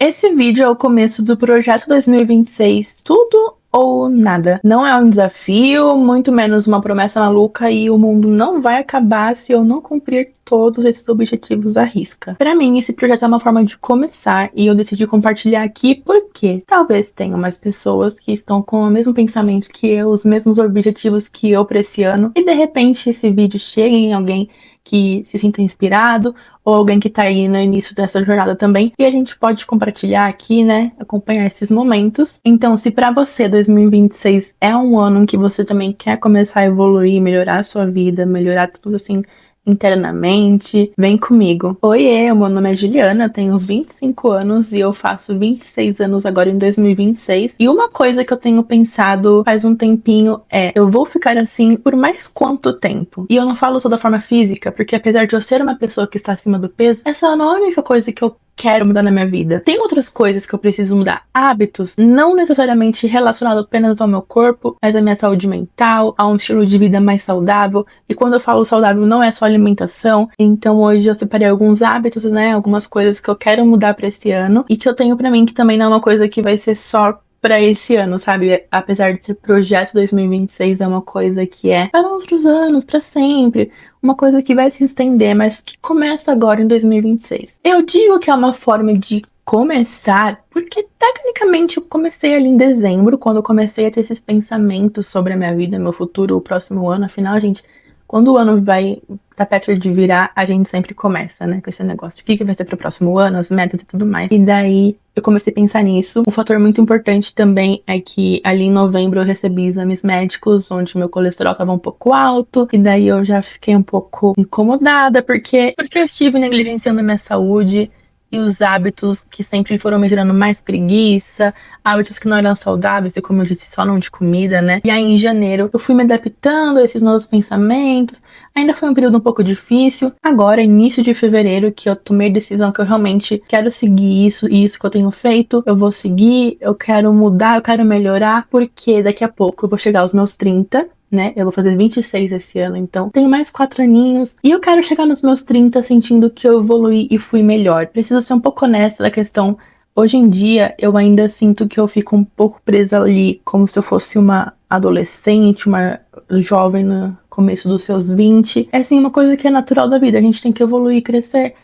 Esse vídeo é o começo do projeto 2026, tudo ou nada. Não é um desafio, muito menos uma promessa maluca, e o mundo não vai acabar se eu não cumprir todos esses objetivos à risca. Pra mim, esse projeto é uma forma de começar, e eu decidi compartilhar aqui porque talvez tenham mais pessoas que estão com o mesmo pensamento que eu, os mesmos objetivos que eu pra esse ano, e de repente esse vídeo chegue em alguém que se sinta inspirado, ou alguém que tá aí no início dessa jornada também, e a gente pode compartilhar aqui, né, acompanhar esses momentos. Então, se pra você 2026 é um ano em que você também quer começar a evoluir, melhorar a sua vida, melhorar tudo assim internamente, vem comigo. Oiê, meu nome é Juliana, tenho 25 anos e eu faço 26 anos agora em 2026. E uma coisa que eu tenho pensado faz um tempinho é, eu vou ficar assim por mais quanto tempo? E eu não falo só da forma física, porque apesar de eu ser uma pessoa que está acima do peso, essa não é a única coisa que eu quero mudar na minha vida. Tem outras coisas que eu preciso mudar. Hábitos, não necessariamente relacionados apenas ao meu corpo, mas à minha saúde mental, a um estilo de vida mais saudável. E quando eu falo saudável, não é só alimentação. Então hoje eu separei alguns hábitos, né? Algumas coisas que eu quero mudar pra esse ano e que eu tenho pra mim que também não é uma coisa que vai ser só pra esse ano, sabe? Apesar de ser projeto 2026, é uma coisa que é para outros anos, pra sempre. Uma coisa que vai se estender, mas que começa agora em 2026. Eu digo que é uma forma de começar, porque tecnicamente eu comecei ali em dezembro, quando eu comecei a ter esses pensamentos sobre a minha vida, meu futuro, o próximo ano. Afinal, gente, quando o ano vai tá perto de virar, a gente sempre começa, né, com esse negócio. O que vai ser pro próximo ano, as metas e tudo mais. E daí eu comecei a pensar nisso. Um fator muito importante também é que ali em novembro eu recebi exames médicos, onde meu colesterol tava um pouco alto. E daí eu já fiquei um pouco incomodada, porque eu estive negligenciando a minha saúde e os hábitos que sempre foram me gerando mais preguiça, hábitos que não eram saudáveis, e como eu disse, só não de comida, né? E aí em janeiro eu fui me adaptando a esses novos pensamentos. Ainda foi um período um pouco difícil. Agora, início de fevereiro, que eu tomei a decisão que eu realmente quero seguir isso, e isso que eu tenho feito, eu vou seguir, eu quero mudar, eu quero melhorar, porque daqui a pouco eu vou chegar aos meus 30, né? Eu vou fazer 26 esse ano, então tenho mais 4 aninhos. E eu quero chegar nos meus 30 sentindo que eu evoluí e fui melhor. Preciso ser um pouco honesta da questão. Hoje em dia, eu ainda sinto que eu fico um pouco presa ali, como se eu fosse uma adolescente, uma jovem no começo dos seus 20. É assim, uma coisa que é natural da vida. A gente tem que evoluir, crescer,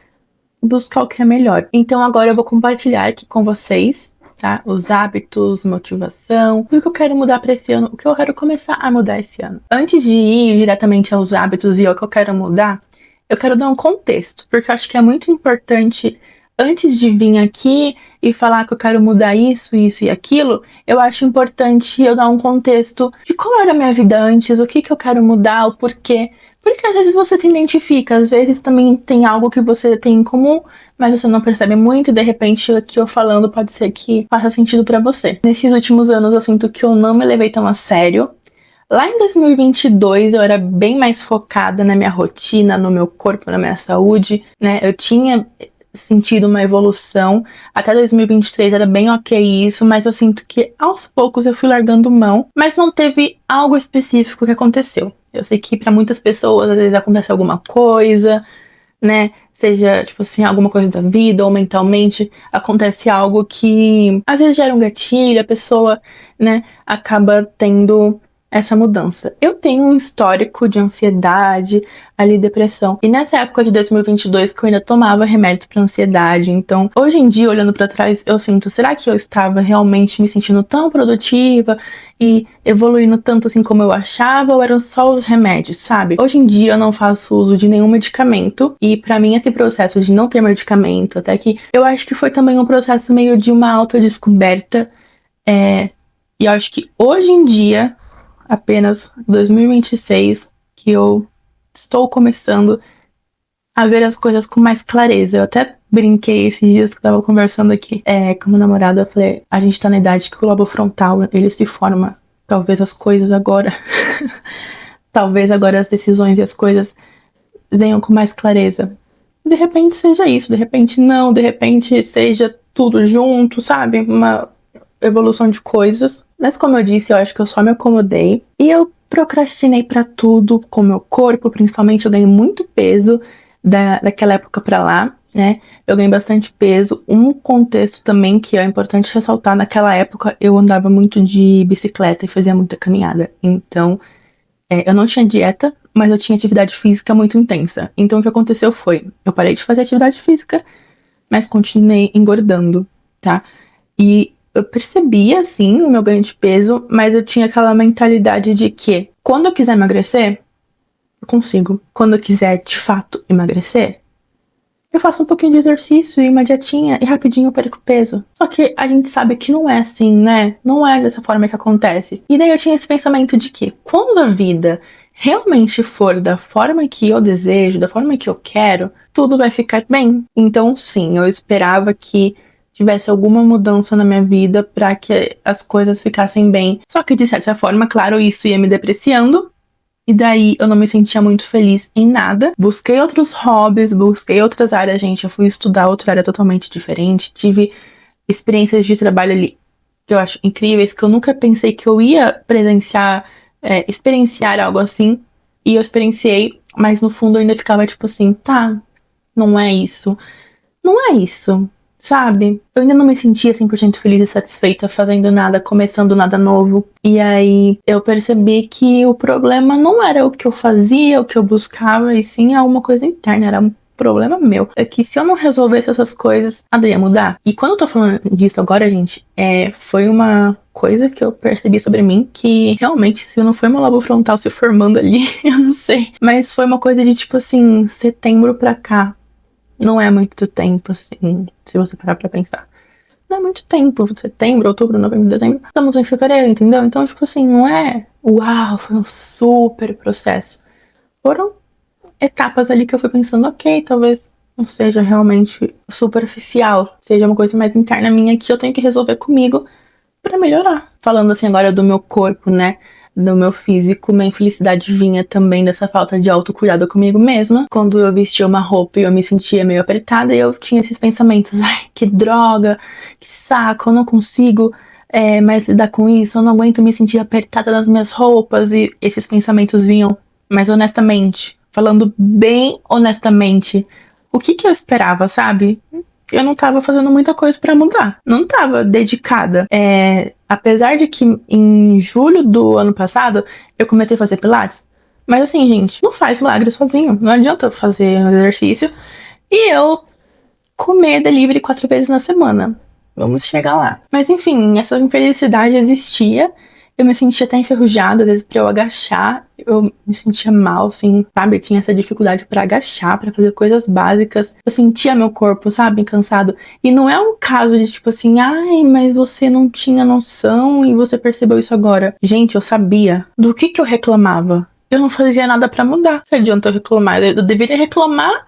buscar o que é melhor. Então agora eu vou compartilhar aqui com vocês, tá? Os hábitos, motivação, o que eu quero mudar pra esse ano, o que eu quero começar a mudar esse ano. Antes de ir diretamente aos hábitos e ao que eu quero mudar, eu quero dar um contexto, porque eu acho que é muito importante, antes de vir aqui e falar que eu quero mudar isso, isso e aquilo, eu acho importante eu dar um contexto de como era a minha vida antes, o que eu quero mudar, o porquê. Porque às vezes você se identifica, às vezes também tem algo que você tem em comum, mas você não percebe muito, e de repente aqui eu falando pode ser que faça sentido pra você. Nesses últimos anos eu sinto que eu não me levei tão a sério. Lá em 2022 eu era bem mais focada na minha rotina, no meu corpo, na minha saúde, né? Eu tinha sentido uma evolução. Até 2023 era bem ok isso, mas eu sinto que aos poucos eu fui largando mão, mas não teve algo específico que aconteceu. Eu sei que pra muitas pessoas às vezes acontece alguma coisa, né? Seja, tipo assim, alguma coisa da vida ou mentalmente acontece algo que às vezes gera um gatilho, a pessoa, né, acaba tendo essa mudança. Eu tenho um histórico de ansiedade, ali depressão. E nessa época de 2022 que eu ainda tomava remédios para ansiedade. Então, hoje em dia, olhando para trás, eu sinto, será que eu estava realmente me sentindo tão produtiva e evoluindo tanto assim como eu achava, ou eram só os remédios, sabe? Hoje em dia eu não faço uso de nenhum medicamento, e pra mim esse processo de não ter medicamento, até que eu acho que foi também um processo meio de uma autodescoberta, e eu acho que hoje em dia, apenas 2026, que eu estou começando a ver as coisas com mais clareza. Eu até brinquei esses dias que eu tava conversando aqui com meu namorado. Eu falei, a gente tá na idade que o lobo frontal, ele se forma. Talvez as coisas agora talvez agora as decisões e as coisas venham com mais clareza. De repente seja isso, de repente não, de repente seja tudo junto, sabe? Uma evolução de coisas. Mas como eu disse, eu acho que eu só me acomodei. E eu procrastinei pra tudo, com o meu corpo, principalmente. Eu ganhei muito peso daquela época pra lá. né? Eu ganhei bastante peso. Um contexto também que é importante ressaltar, naquela época eu andava muito de bicicleta e fazia muita caminhada. Então, eu não tinha dieta, mas eu tinha atividade física muito intensa. Então, o que aconteceu foi, eu parei de fazer atividade física, mas continuei engordando, tá? E eu percebia, assim, o meu ganho de peso, mas eu tinha aquela mentalidade de que quando eu quiser emagrecer, eu consigo. Quando eu quiser, de fato, emagrecer, eu faço um pouquinho de exercício e uma dietinha e rapidinho eu perco peso. Só que a gente sabe que não é assim, né? Não é dessa forma que acontece. E daí eu tinha esse pensamento de que quando a vida realmente for da forma que eu desejo, da forma que eu quero, tudo vai ficar bem. Então, sim, eu esperava que tivesse alguma mudança na minha vida para que as coisas ficassem bem. Só que, de certa forma, claro, isso ia me depreciando. E daí eu não me sentia muito feliz em nada. Busquei outros hobbies, busquei outras áreas, gente. Eu fui estudar outra área totalmente diferente. Tive experiências de trabalho ali que eu acho incríveis, que eu nunca pensei que eu ia presenciar, experienciar algo assim. E eu experienciei, mas no fundo eu ainda ficava tipo assim, tá, não é isso. Não é isso, sabe? Eu ainda não me sentia 100% feliz e satisfeita fazendo nada, começando nada novo. E aí eu percebi que o problema não era o que eu fazia, o que eu buscava, e sim alguma coisa interna, era um problema meu. É que se eu não resolvesse essas coisas, nada ia mudar. E quando eu tô falando disso agora, gente, foi uma coisa que eu percebi sobre mim que realmente, se não foi meu lobo frontal se formando ali, eu não sei. Mas foi uma coisa de tipo assim, setembro pra cá. Não é muito tempo, assim, se você parar pra pensar. Não é muito tempo. Setembro, outubro, novembro, dezembro. Estamos em fevereiro, entendeu? Então, tipo assim, não é... Uau, foi um super processo. Foram etapas ali que eu fui pensando, ok, talvez não seja realmente superficial. Seja uma coisa mais interna minha que eu tenho que resolver comigo pra melhorar. Falando assim agora do meu corpo, né? Do meu físico, minha infelicidade vinha também dessa falta de autocuidado comigo mesma. Quando eu vestia uma roupa e eu me sentia meio apertada, eu tinha esses pensamentos, ai, que droga, que saco, eu não consigo mais lidar com isso, eu não aguento me sentir apertada nas minhas roupas, e esses pensamentos vinham. Mas honestamente, falando bem honestamente, o que eu esperava, sabe? Eu não tava fazendo muita coisa pra mudar. Não tava dedicada. Apesar de que em julho do ano passado eu comecei a fazer pilates. Mas assim, gente, não faz milagre sozinho. Não adianta eu fazer um exercício e eu comer delivery 4 vezes na semana. Vamos chegar lá. Mas enfim, essa infelicidade existia. Eu me sentia até enferrujada, às vezes pra eu agachar, eu me sentia mal, assim, sabe? Eu tinha essa dificuldade pra agachar, pra fazer coisas básicas. Eu sentia meu corpo, sabe? Cansado. E não é um caso de tipo assim, ai, mas você não tinha noção e você percebeu isso agora. Gente, eu sabia do que eu reclamava. Eu não fazia nada pra mudar. Não adianta eu reclamar. Eu deveria reclamar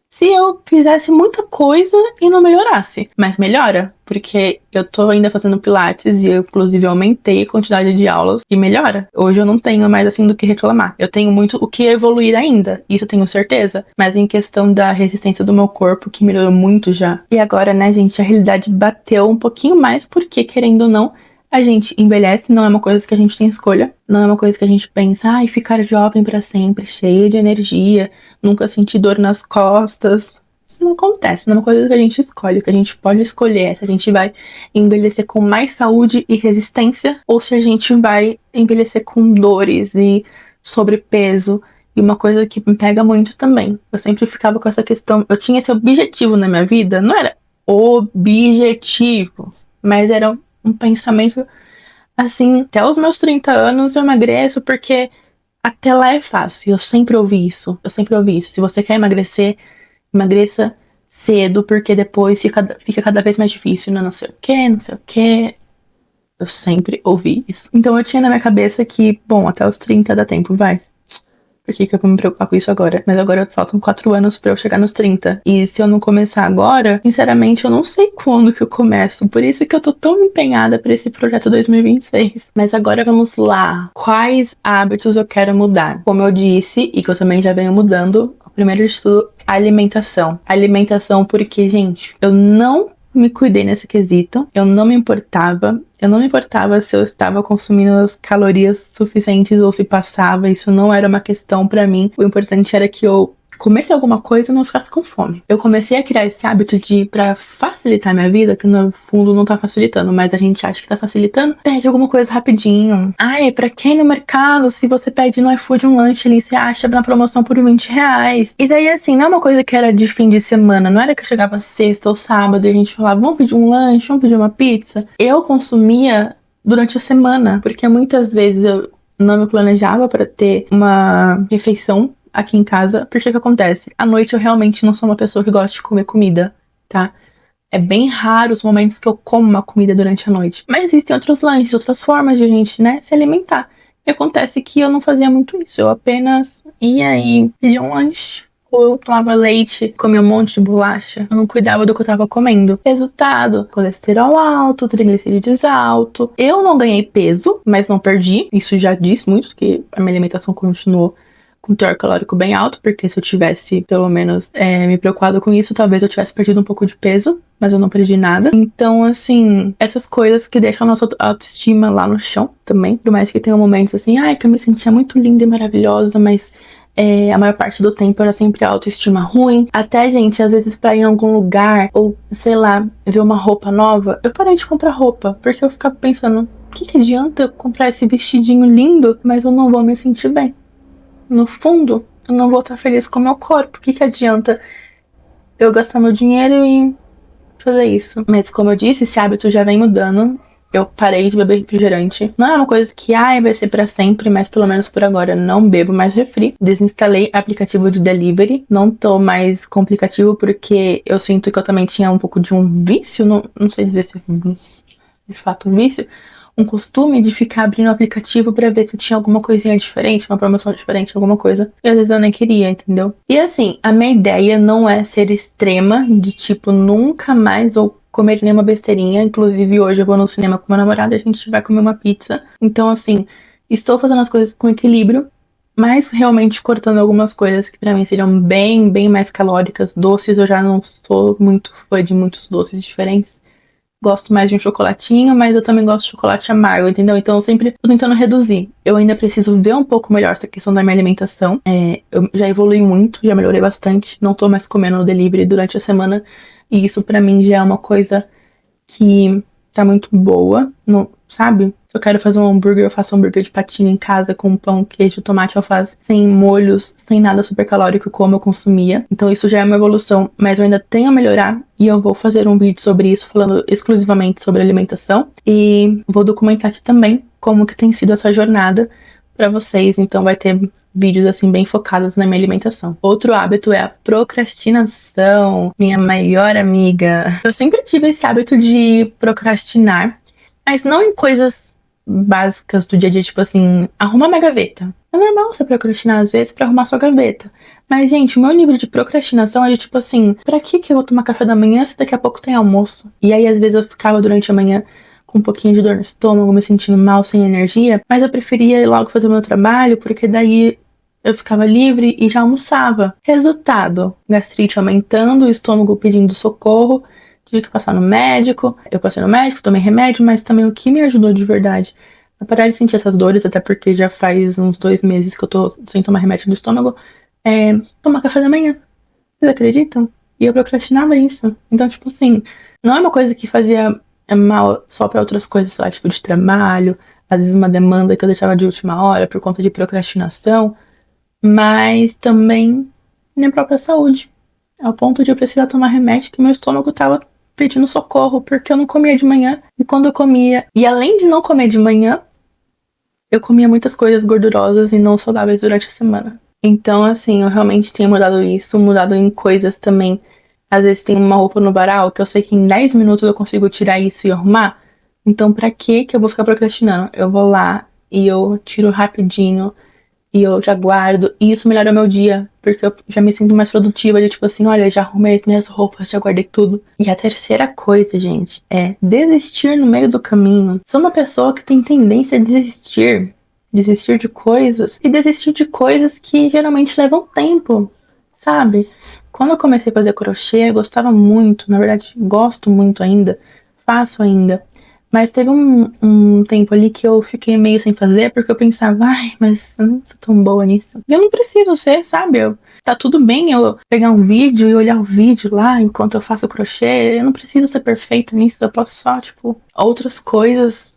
se eu fizesse muita coisa e não melhorasse. Mas melhora, porque eu tô ainda fazendo pilates e eu, inclusive, aumentei a quantidade de aulas e melhora. Hoje eu não tenho mais, assim, do que reclamar. Eu tenho muito o que evoluir ainda, isso eu tenho certeza. Mas em questão da resistência do meu corpo, que melhorou muito já. E agora, né, gente, a realidade bateu um pouquinho mais, porque, querendo ou não, a gente envelhece, não é uma coisa que a gente tem escolha. Não é uma coisa que a gente pensa, ai, ficar jovem pra sempre, cheio de energia, nunca sentir dor nas costas. Isso não acontece, não é uma coisa que a gente escolhe. O que a gente pode escolher é se a gente vai envelhecer com mais saúde e resistência ou se a gente vai envelhecer com dores e sobrepeso. E uma coisa que me pega muito também. Eu sempre ficava com essa questão, eu tinha esse objetivo na minha vida, não era objetivo, mas era um pensamento assim, até os meus 30 anos eu emagreço porque até lá é fácil. Eu sempre ouvi isso. Se você quer emagrecer, emagreça cedo, porque depois fica cada vez mais difícil. Não sei o que, não sei o que. Eu sempre ouvi isso. Então eu tinha na minha cabeça que, bom, até os 30 dá tempo, vai. Por que eu vou me preocupar com isso agora? Mas agora faltam 4 anos pra eu chegar nos 30. E se eu não começar agora, sinceramente, eu não sei quando que eu começo. Por isso que eu tô tão empenhada pra esse projeto 2026. Mas agora vamos lá. Quais hábitos eu quero mudar? Como eu disse, e que eu também já venho mudando, o primeiro de tudo, alimentação. Alimentação porque, gente, eu não me cuidei nesse quesito. Eu não me importava se eu estava consumindo as calorias suficientes ou se passava. Isso não era uma questão pra mim. O importante era que eu comesse alguma coisa e não ficasse com fome. Eu comecei a criar esse hábito de, pra facilitar minha vida, que no fundo não tá facilitando, mas a gente acha que tá facilitando, pede alguma coisa rapidinho. Ai, pra quem no mercado, se você pede no iFood um lanche ali, você acha na promoção por R$20. E daí, assim, não é uma coisa que era de fim de semana, não era que eu chegava sexta ou sábado e a gente falava, vamos pedir um lanche, vamos pedir uma pizza. Eu consumia durante a semana, porque muitas vezes eu não me planejava pra ter uma refeição aqui em casa, porque o que acontece? À noite eu realmente não sou uma pessoa que gosta de comer comida, tá? É bem raro os momentos que eu como uma comida durante a noite. Mas existem outros lanches, outras formas de a gente, né, se alimentar. E acontece que eu não fazia muito isso. Eu apenas ia e pedia um lanche. Ou eu tomava leite, comia um monte de bolacha. Eu não cuidava do que eu tava comendo. Resultado, colesterol alto, triglicerídeos alto. Eu não ganhei peso, mas não perdi. Isso já diz muito, porque a minha alimentação continuou com teor calórico bem alto, porque se eu tivesse, pelo menos, me preocupado com isso, talvez eu tivesse perdido um pouco de peso, mas eu não perdi nada. Então, assim, essas coisas que deixam a nossa autoestima lá no chão também, por mais que tenham momentos assim, ai, que eu me sentia muito linda e maravilhosa, mas a maior parte do tempo era sempre a autoestima ruim. Até, gente, às vezes pra ir em algum lugar, ou, sei lá, ver uma roupa nova, eu parei de comprar roupa, porque eu ficava pensando, o que adianta eu comprar esse vestidinho lindo, mas eu não vou me sentir bem? No fundo, eu não vou estar feliz com o meu corpo. O que adianta eu gastar meu dinheiro e fazer isso? Mas como eu disse, esse hábito já vem mudando. Eu parei de beber refrigerante. Não é uma coisa que, vai ser pra sempre, mas pelo menos por agora eu não bebo mais refri. Desinstalei aplicativo de delivery. Não tô mais com aplicativo porque eu sinto que eu também tinha um pouco de um vício. Não sei dizer se é de fato um vício. Um costume de ficar abrindo o aplicativo pra ver se tinha alguma coisinha diferente, uma promoção diferente, alguma coisa. E às vezes eu nem queria, entendeu? E assim, a minha ideia não é ser extrema, de tipo, nunca mais vou comer nenhuma besteirinha. Inclusive, hoje eu vou no cinema com meu namorado e a gente vai comer uma pizza. Então, assim, estou fazendo as coisas com equilíbrio, mas realmente cortando algumas coisas que pra mim seriam bem, bem mais calóricas. Doces, eu já não sou muito fã de muitos doces diferentes. Gosto mais de um chocolatinho, mas eu também gosto de chocolate amargo, entendeu? Então eu sempre tô tentando reduzir. Eu ainda preciso ver um pouco melhor essa questão da minha alimentação. Eu já evolui muito, já melhorei bastante. Não tô mais comendo no delivery durante a semana. E isso pra mim já é uma coisa que tá muito boa, sabe? Se eu quero fazer um hambúrguer, eu faço um hambúrguer de patinho em casa com pão, queijo, tomate, alface, sem molhos, sem nada super calórico como eu consumia. Então isso já é uma evolução, mas eu ainda tenho a melhorar e eu vou fazer um vídeo sobre isso, falando exclusivamente sobre alimentação. E vou documentar aqui também como que tem sido essa jornada pra vocês. Então vai ter vídeos assim bem focados na minha alimentação. Outro hábito é a procrastinação, minha maior amiga. Eu sempre tive esse hábito de procrastinar, mas não em coisas básicas do dia a dia, tipo assim, arrumar minha gaveta. É normal você procrastinar às vezes pra arrumar sua gaveta. Mas, gente, o meu nível de procrastinação é de tipo assim, pra que eu vou tomar café da manhã se daqui a pouco tem almoço? E aí, às vezes, eu ficava durante a manhã com um pouquinho de dor no estômago, me sentindo mal, sem energia, mas eu preferia ir logo fazer o meu trabalho, porque daí eu ficava livre e já almoçava. Resultado, gastrite aumentando, o estômago pedindo socorro, tive que passar no médico. Eu passei no médico, tomei remédio, mas também o que me ajudou de verdade a parar de sentir essas dores, até porque já faz uns 2 meses que eu tô sem tomar remédio no estômago, é tomar café da manhã. Vocês acreditam? E eu procrastinava isso. Então, tipo assim, não é uma coisa que fazia mal só pra outras coisas, sei lá, tipo de trabalho, às vezes uma demanda que eu deixava de última hora por conta de procrastinação, mas também minha própria saúde. Ao ponto de eu precisar tomar remédio que meu estômago tava pedindo socorro, porque eu não comia de manhã. E quando eu comia, e além de não comer de manhã, eu comia muitas coisas gordurosas e não saudáveis durante a semana. Então, assim, eu realmente tenho mudado isso, mudado em coisas também. Às vezes tem uma roupa no varal que eu sei que em 10 minutos eu consigo tirar isso e arrumar. Então, pra que eu vou ficar procrastinando? Eu vou lá e eu tiro rapidinho e eu já guardo. E isso melhora o meu dia, porque eu já me sinto mais produtiva. De tipo assim, olha, já arrumei as minhas roupas, já guardei tudo. E a terceira coisa, gente, é desistir no meio do caminho. Sou uma pessoa que tem tendência a desistir. Desistir de coisas. E desistir de coisas que geralmente levam tempo, sabe? Quando eu comecei a fazer crochê, eu gostava muito. Na verdade, gosto muito ainda. Faço ainda. Mas teve um tempo ali que eu fiquei meio sem fazer, porque eu pensava, ai, mas eu não sou tão boa nisso. Eu não preciso ser, sabe? Tá tudo bem eu pegar um vídeo e olhar o vídeo lá enquanto eu faço crochê. Eu não preciso ser perfeita nisso, eu posso só, tipo, outras coisas.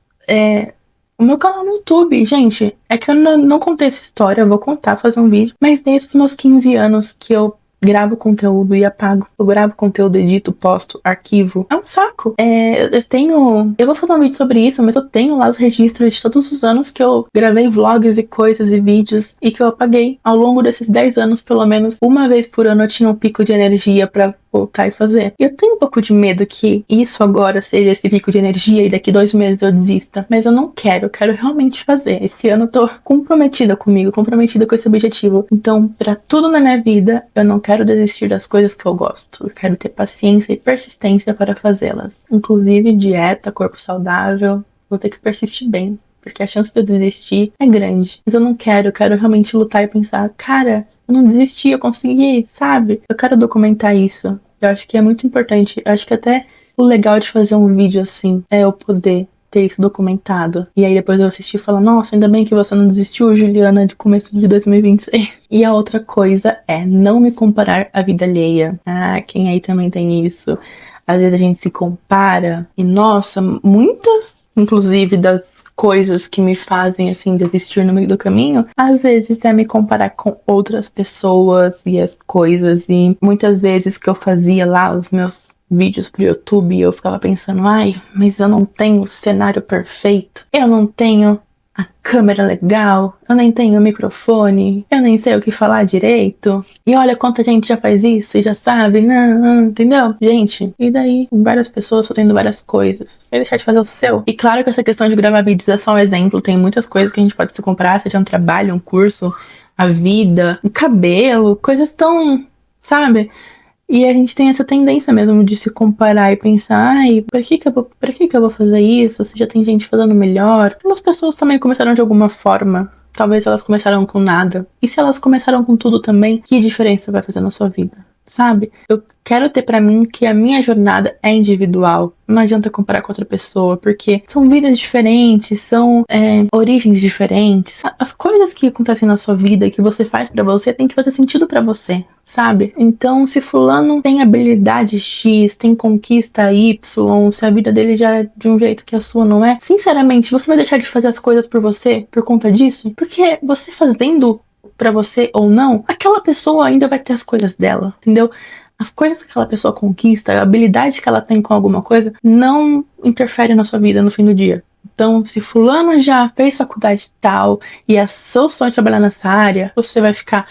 O meu canal no YouTube, gente, é que eu não contei essa história, eu vou contar, fazer um vídeo. Mas desde os meus 15 anos que eu gravo conteúdo e apago. Eu gravo conteúdo, edito, posto, arquivo. É um saco. Eu vou fazer um vídeo sobre isso, mas eu tenho lá os registros de todos os anos que eu gravei vlogs e coisas e vídeos e que eu apaguei. Ao longo desses 10 anos, pelo menos uma vez por ano eu tinha um pico de energia pra voltar e fazer. E eu tenho um pouco de medo que isso agora seja esse pico de energia e daqui 2 meses eu desista. Mas eu não quero, eu quero realmente fazer. Esse ano eu tô comprometida comigo, comprometida com esse objetivo. Então, pra tudo na minha vida, eu não quero desistir das coisas que eu gosto. Eu quero ter paciência e persistência para fazê-las. Inclusive dieta, corpo saudável. Vou ter que persistir bem, porque a chance de eu desistir é grande. Mas eu não quero, eu quero realmente lutar e pensar, cara, eu não desisti, eu consegui, sabe? Eu quero documentar isso. Eu acho que é muito importante. Eu acho que até o legal de fazer um vídeo assim é eu poder ter isso documentado. E aí depois eu assistir e falar, nossa, ainda bem que você não desistiu, Juliana, de começo de 2026. E a outra coisa é não me comparar à vida alheia. Ah, quem aí também tem isso? Às vezes a gente se compara e, nossa, muitas, inclusive, das coisas que me fazem, assim, desistir no meio do caminho, às vezes é me comparar com outras pessoas e as coisas. E muitas vezes que eu fazia lá os meus vídeos pro YouTube, eu ficava pensando, ai, mas eu não tenho o cenário perfeito, eu não tenho a câmera legal, eu nem tenho microfone, eu nem sei o que falar direito. E olha quanta gente já faz isso e já sabe, não, entendeu? Gente, e daí? Várias pessoas fazendo várias coisas. Vai deixar de fazer o seu? E claro que essa questão de gravar vídeos é só um exemplo, tem muitas coisas que a gente pode se comparar, seja um trabalho, um curso, a vida, um cabelo, coisas tão, sabe? E a gente tem essa tendência mesmo de se comparar e pensar, ai, pra que eu vou fazer isso? Se já tem gente fazendo melhor. Aquelas pessoas também começaram de alguma forma. Talvez elas começaram com nada. E se elas começaram com tudo também, que diferença vai fazer na sua vida? Sabe? Eu quero ter pra mim que a minha jornada é individual. Não adianta comparar com outra pessoa, porque são vidas diferentes, são origens diferentes. As coisas que acontecem na sua vida, que você faz pra você, tem que fazer sentido pra você, sabe? Então, se fulano tem habilidade X, tem conquista Y, se a vida dele já é de um jeito que a sua não é, sinceramente, você vai deixar de fazer as coisas por você, por conta disso? Porque você fazendo pra você ou não, aquela pessoa ainda vai ter as coisas dela, entendeu? As coisas que aquela pessoa conquista, a habilidade que ela tem com alguma coisa, não interfere na sua vida no fim do dia. Então, se fulano já fez faculdade tal e é seu sonho trabalhar nessa área, você vai ficar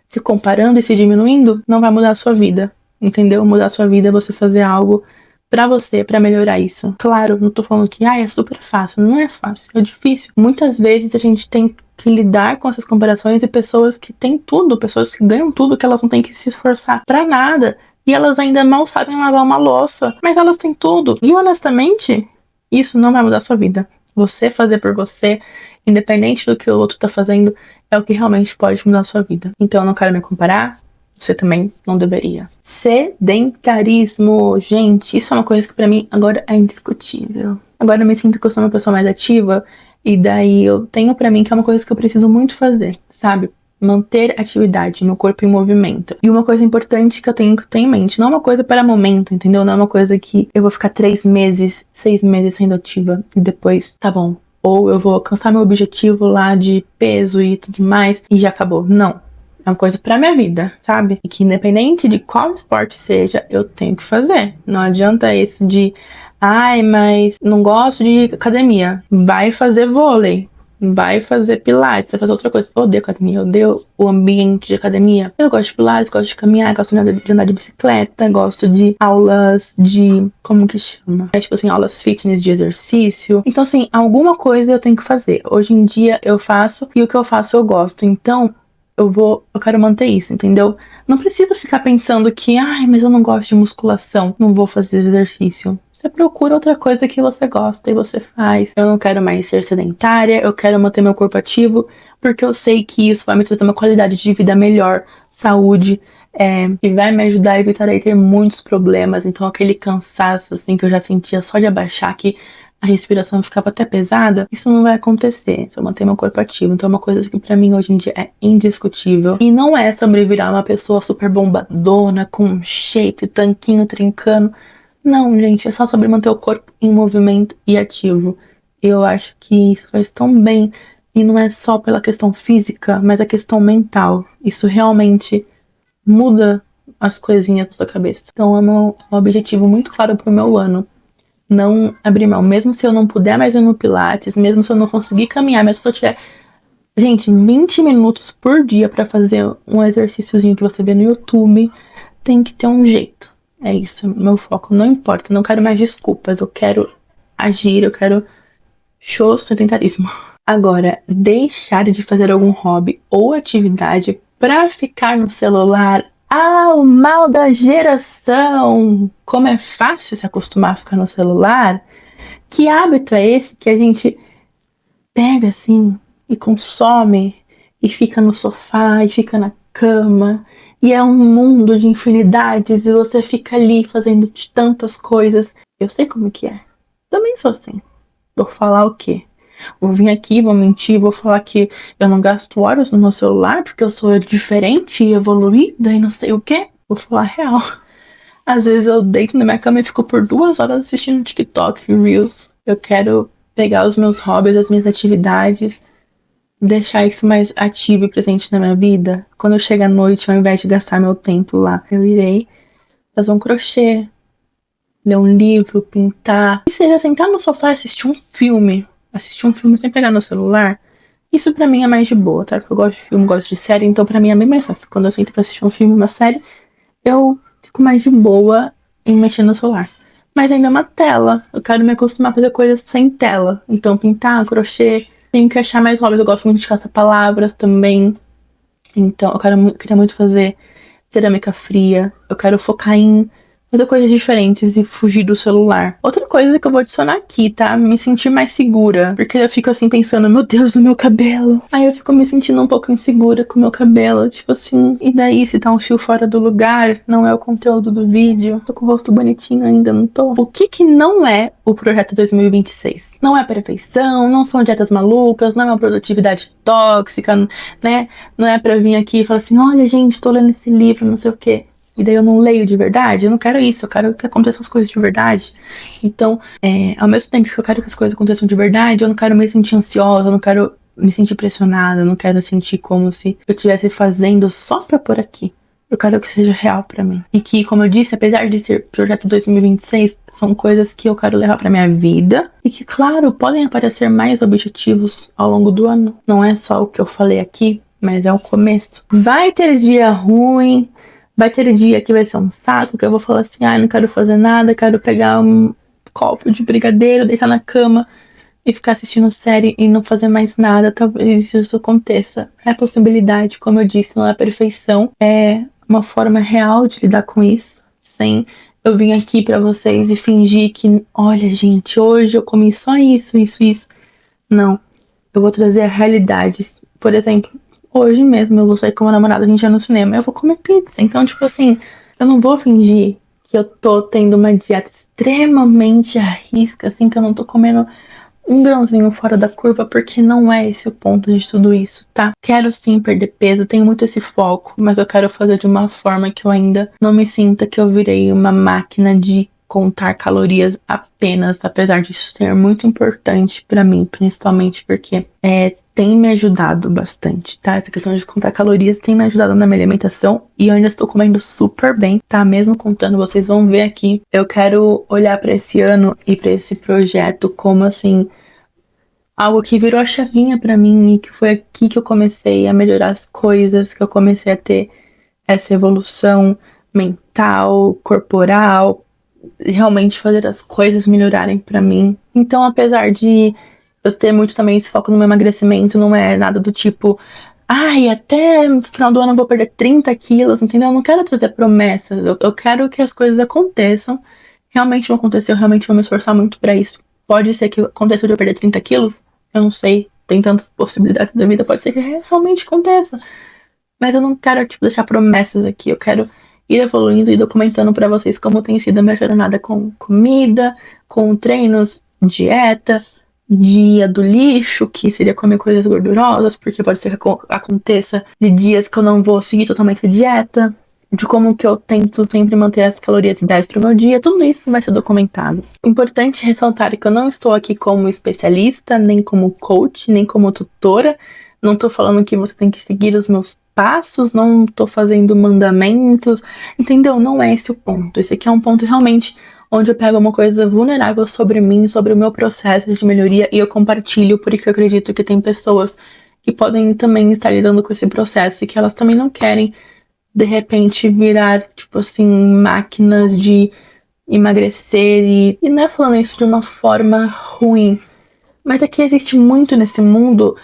se comparando e se diminuindo, não vai mudar a sua vida, entendeu? Mudar a sua vida é você fazer algo pra você, pra melhorar isso. Claro, não tô falando que é super fácil, não é fácil, é difícil. Muitas vezes a gente tem que lidar com essas comparações e pessoas que têm tudo, pessoas que ganham tudo, que elas não têm que se esforçar pra nada. E elas ainda mal sabem lavar uma louça, mas elas têm tudo. E honestamente, isso não vai mudar a sua vida. Você fazer por você, independente do que o outro tá fazendo, é o que realmente pode mudar a sua vida. Então eu não quero me comparar, você também não deveria. Sedentarismo, gente, isso é uma coisa que pra mim agora é indiscutível. Agora eu me sinto que eu sou uma pessoa mais ativa, e daí eu tenho pra mim que é uma coisa que eu preciso muito fazer, sabe? Manter atividade, meu corpo em movimento. E uma coisa importante que eu tenho que ter em mente, não é uma coisa para momento, entendeu? Não é uma coisa que eu vou ficar 3 meses, 6 meses sendo ativa e depois, tá bom. Ou eu vou alcançar meu objetivo lá de peso e tudo mais e já acabou. Não. É uma coisa pra minha vida, sabe? E que independente de qual esporte seja, eu tenho que fazer. Não adianta esse de, ai, mas não gosto de academia. Vai fazer vôlei. Vai fazer pilates, vai fazer outra coisa. Eu odeio academia, eu odeio o ambiente de academia. Eu gosto de pilates, gosto de caminhar, gosto de andar de bicicleta, gosto de aulas de... como que chama? É tipo assim, aulas fitness de exercício. Então assim, alguma coisa eu tenho que fazer. Hoje em dia eu faço e o que eu faço eu gosto. Então eu quero manter isso, entendeu? Não preciso ficar pensando que, ai, mas eu não gosto de musculação, não vou fazer exercício. Você procura outra coisa que você gosta e você faz. Eu não quero mais ser sedentária, eu quero manter meu corpo ativo, porque eu sei que isso vai me trazer uma qualidade de vida melhor, saúde, e vai me ajudar a evitar aí ter muitos problemas. Então aquele cansaço, assim, que eu já sentia só de abaixar, que a respiração ficava até pesada, isso não vai acontecer se eu manter meu corpo ativo. Então é uma coisa que pra mim hoje em dia é indiscutível. E não é sobre virar uma pessoa super bombadona, com shape, tanquinho, trincando. Não, gente, é só sobre manter o corpo em movimento e ativo. Eu acho que isso faz tão bem. E não é só pela questão física, mas a questão mental. Isso realmente muda as coisinhas da sua cabeça. Então é um objetivo muito claro pro meu ano. Não abrir mão. Mesmo se eu não puder mais ir no Pilates, mesmo se eu não conseguir caminhar, mesmo se eu tiver, gente, 20 minutos por dia pra fazer um exercíciozinho que você vê no YouTube, tem que ter um jeito. É isso, meu foco. Não importa, não quero mais desculpas. Eu quero agir, eu quero show sedentarismo. Agora, deixar de fazer algum hobby ou atividade pra ficar no celular. Ah, o mal da geração! Como é fácil se acostumar a ficar no celular. Que hábito é esse que a gente pega assim e consome e fica no sofá e fica na cama e é um mundo de infinidades e você fica ali fazendo tantas coisas. Eu sei como que é. Também sou assim. Vou falar o quê? Vou vir aqui, vou mentir, vou falar que eu não gasto horas no meu celular porque eu sou diferente e evoluída e não sei o quê? Vou falar a real. Às vezes eu deito na minha cama e fico por 2 horas assistindo TikTok e Reels. Eu quero pegar os meus hobbies, as minhas atividades, deixar isso mais ativo e presente na minha vida. Quando eu chego à noite, ao invés de gastar meu tempo lá, eu irei fazer um crochê, ler um livro, pintar. E seja sentar no sofá e assistir um filme. Assistir um filme sem pegar no celular. Isso pra mim é mais de boa, tá? Porque eu gosto de filme, gosto de série, então pra mim é bem mais fácil. Quando eu sento pra assistir um filme, uma série, eu fico mais de boa em mexer no celular. Mas ainda é uma tela. Eu quero me acostumar a fazer coisas sem tela. Então, pintar, crochê. Tenho que achar mais hobbies. Eu gosto muito de caça-palavras também. Então, queria muito fazer cerâmica fria. Eu quero focar em fazer coisas diferentes e fugir do celular. Outra coisa que eu vou adicionar aqui, tá? Me sentir mais segura. Porque eu fico assim pensando, meu Deus, o meu cabelo. Aí eu fico me sentindo um pouco insegura com o meu cabelo. Tipo assim, e daí se tá um fio fora do lugar, não é o conteúdo do vídeo. Tô com o rosto bonitinho ainda, não tô? O que não é o projeto 2026? Não é perfeição, não são dietas malucas, não é uma produtividade tóxica, né? Não é pra vir aqui e falar assim, olha gente, tô lendo esse livro, não sei o quê. E daí eu não leio de verdade. Eu não quero isso, eu quero que aconteçam as coisas de verdade. Então, ao mesmo tempo que eu quero que as coisas aconteçam de verdade, eu não quero me sentir ansiosa, eu não quero me sentir pressionada, eu não quero sentir como se eu estivesse fazendo só pra pôr aqui. Eu quero que seja real pra mim. E que, como eu disse, apesar de ser projeto 2026, são coisas que eu quero levar pra minha vida. E que, claro, podem aparecer mais objetivos ao longo do ano. Não é só o que eu falei aqui, mas é o começo. Vai ter dia ruim. Vai ter dia que vai ser um saco, que eu vou falar assim, não quero fazer nada, quero pegar um copo de brigadeiro, deitar na cama e ficar assistindo série e não fazer mais nada. Talvez isso aconteça. É possibilidade, como eu disse, não é perfeição. É uma forma real de lidar com isso, sem eu vir aqui pra vocês e fingir que, olha gente, hoje eu comi só isso. Não, eu vou trazer a realidade. Por exemplo, hoje mesmo eu vou sair com meu namorado, a gente vai no cinema, eu vou comer pizza. Então, tipo assim, eu não vou fingir que eu tô tendo uma dieta extremamente à risca, assim, que eu não tô comendo um grãozinho fora da curva, porque não é esse o ponto de tudo isso, tá? Quero sim perder peso, tenho muito esse foco, mas eu quero fazer de uma forma que eu ainda não me sinta que eu virei uma máquina de contar calorias apenas, apesar disso ser muito importante pra mim, principalmente porque tem me ajudado bastante, tá? Essa questão de contar calorias tem me ajudado na minha alimentação e eu ainda estou comendo super bem, tá? Mesmo contando, vocês vão ver aqui. Eu quero olhar pra esse ano e pra esse projeto como, assim, algo que virou a chavinha pra mim e que foi aqui que eu comecei a melhorar as coisas, que eu comecei a ter essa evolução mental, corporal, realmente fazer as coisas melhorarem pra mim. Então, apesar de eu ter muito também esse foco no meu emagrecimento, não é nada do tipo, até no final do ano eu vou perder 30 quilos, entendeu? Eu não quero trazer promessas, eu quero que as coisas aconteçam. Realmente vão acontecer, eu realmente vou me esforçar muito pra isso. Pode ser que aconteça de eu perder 30 quilos, eu não sei, tem tantas possibilidades da vida, pode ser que realmente aconteça. Mas eu não quero, deixar promessas aqui, eu quero ir evoluindo e documentando pra vocês como tem sido a minha jornada com comida, com treinos dieta, dia do lixo, que seria comer coisas gordurosas, porque pode ser que aconteça de dias que eu não vou seguir totalmente a dieta, de como que eu tento sempre manter as calorias ideais para o meu dia, tudo isso vai ser documentado. Importante ressaltar que eu não estou aqui como especialista, nem como coach, nem como tutora, não tô falando que você tem que seguir os meus passos, não tô fazendo mandamentos, entendeu? Não é esse o ponto. Esse aqui é um ponto realmente onde eu pego uma coisa vulnerável sobre mim, sobre o meu processo de melhoria e eu compartilho, porque eu acredito que tem pessoas que podem também estar lidando com esse processo e que elas também não querem, de repente, virar, tipo assim, máquinas de emagrecer e não é falando isso de uma forma ruim, mas aqui existe muito nesse mundo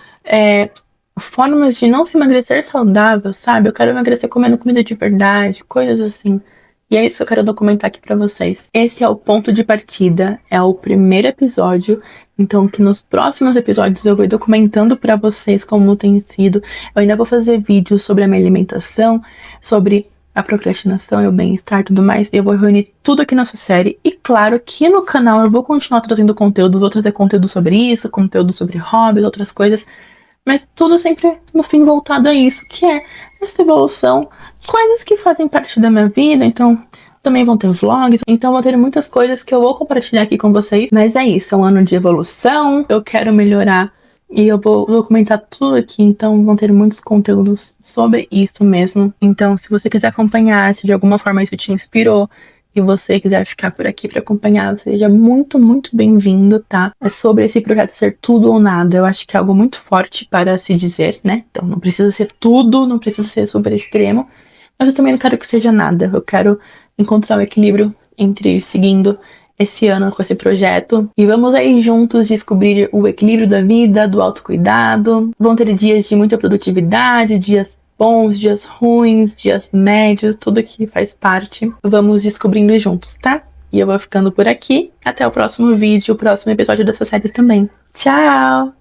formas de não se emagrecer saudável, sabe? Eu quero emagrecer comendo comida de verdade, coisas assim. E é isso que eu quero documentar aqui pra vocês. Esse é o ponto de partida, é o primeiro episódio. Então, que nos próximos episódios eu vou documentando pra vocês como tem sido. Eu ainda vou fazer vídeos sobre a minha alimentação, sobre a procrastinação e o bem-estar e tudo mais. Eu vou reunir tudo aqui nessa série. E claro que no canal eu vou continuar trazendo conteúdo, vou trazer conteúdo sobre isso, conteúdo sobre hobbies, outras coisas. Mas tudo sempre, no fim, voltado a isso, que é essa evolução, coisas que fazem parte da minha vida, então também vão ter vlogs, então vão ter muitas coisas que eu vou compartilhar aqui com vocês, mas é isso, é um ano de evolução, eu quero melhorar e eu vou documentar tudo aqui, então vão ter muitos conteúdos sobre isso mesmo. Então, se você quiser acompanhar, se de alguma forma isso te inspirou, e você quiser ficar por aqui para acompanhar, seja muito, muito bem-vindo, tá? É sobre esse projeto ser tudo ou nada. Eu acho que é algo muito forte para se dizer, né? Então não precisa ser tudo, não precisa ser super extremo, mas eu também não quero que seja nada. Eu quero encontrar o equilíbrio entre ir seguindo esse ano com esse projeto. E vamos aí juntos descobrir o equilíbrio da vida, do autocuidado. Vão ter dias de muita produtividade, dias bons, dias ruins, dias médios, tudo que faz parte. Vamos descobrindo juntos, tá? E eu vou ficando por aqui. Até o próximo vídeo, o próximo episódio dessa série também. Tchau!